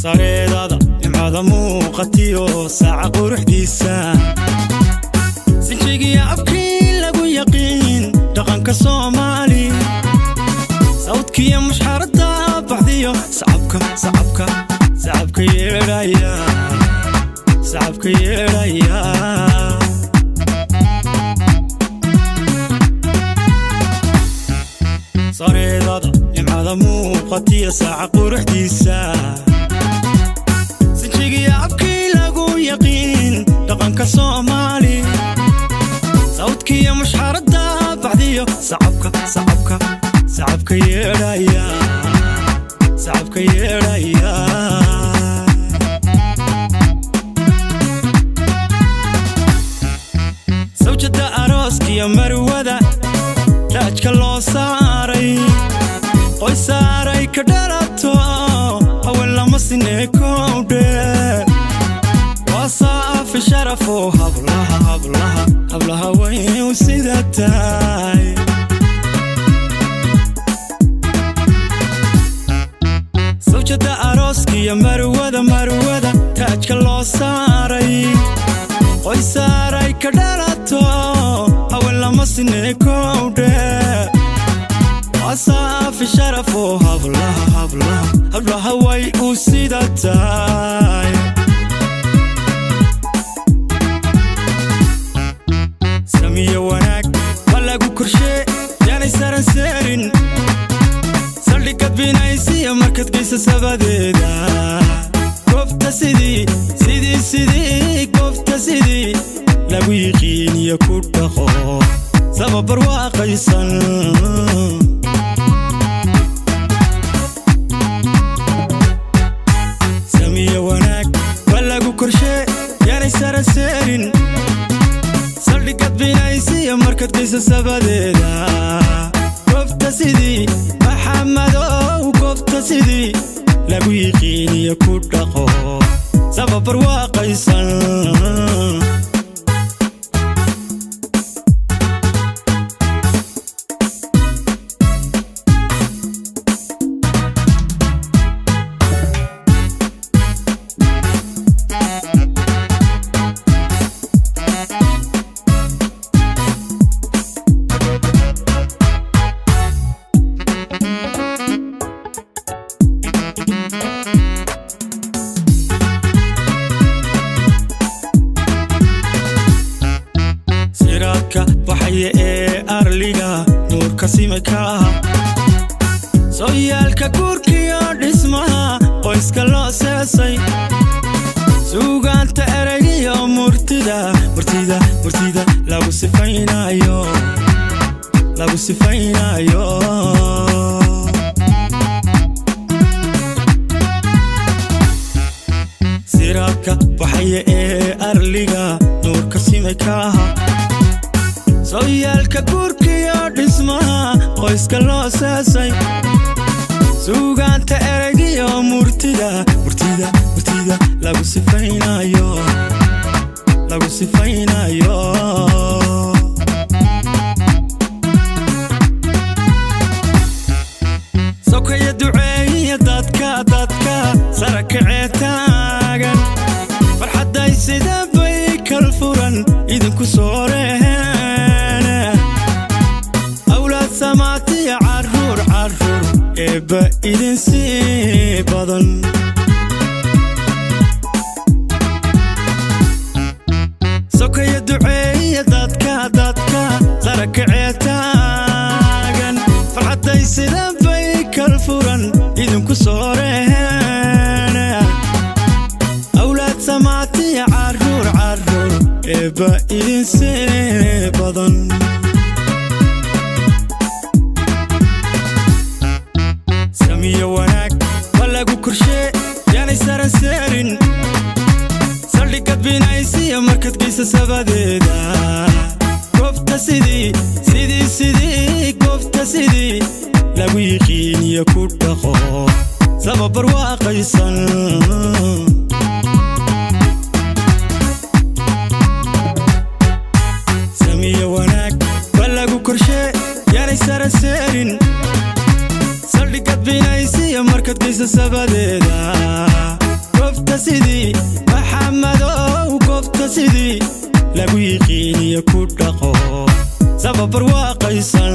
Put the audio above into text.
sareedada nimcada muuqatiyo saaca quruxdiisa sinjigiya afkii lagu yaqiin dhaqanka Soomaali sawdkiya mushxarada baxdiyo sacabka yeeraya sareedada nimcada muuqatiyo saaca quruxdiisa dhaqanka Soomaali sawdkiya mushxarada baxdiyo sacabka yeeraya sawjada arooskiya marwada taajka loo saaray qoy saaray ka dhalato haween lama sineekowdhe وصاف شرفه هبلها وين وسيدتاي سوجة أروسكي يا مروذة تاجك الله ساري قوي ساري كدالاتو أول لما سنكوده وصاف شرفه هبلها وين وسيدتاي سمية وناك بلغو كرشي جاني سارن سارن سردقت بينايسي مركت قيسة سباديدا كوفتا سيدي كوفتا سيدي لغو يقين يكود دخو سبب برواقيسا سمية وناك بلغو كرشي جاني سارن سارن سردقت بينايسي مركت قيسة سباديدا كوفتا سيدي محمدو كوفتا سيدي لغو يقين يكود دخو سبب برواقيسا baxaya ee arliga nuurka simaka sooyaalka guurkiyo dhismaha qoyska loo seesay suugaanta eraygiyo murtida lagu sifaynayo siraadka baxaya ee arliga nuurka simaka sooyaalka guurkiyo dhismaha qoyska loo seesay suugaanta eraygiyo murtida lagu sifaynayo sokaya duceeya dadka sarakacee taagan farxadday sida bay kal furan idinku sooreen awlaad samaatiya carruur eebba idin sii badan sokaya duceeya dadka sarakacee taagan farxadday sida bay kal furan idinku sooreen awlaad samaatiya carruur eebba idin sii badan سمية وناك بلغو كرشي جاني سارن سارن سردقت بينايسي مركت قيسة سباديدا كوفتا سيدي كوفتا سيدي لغو يقين يكود دخو سبب برواقيسا سمية وناك بلغو كرشي markad kaysa sabadeeda gobta sidii maxamadow gobta sidii lagu yiqiiniyo ku dhaqo sababar waa qaysan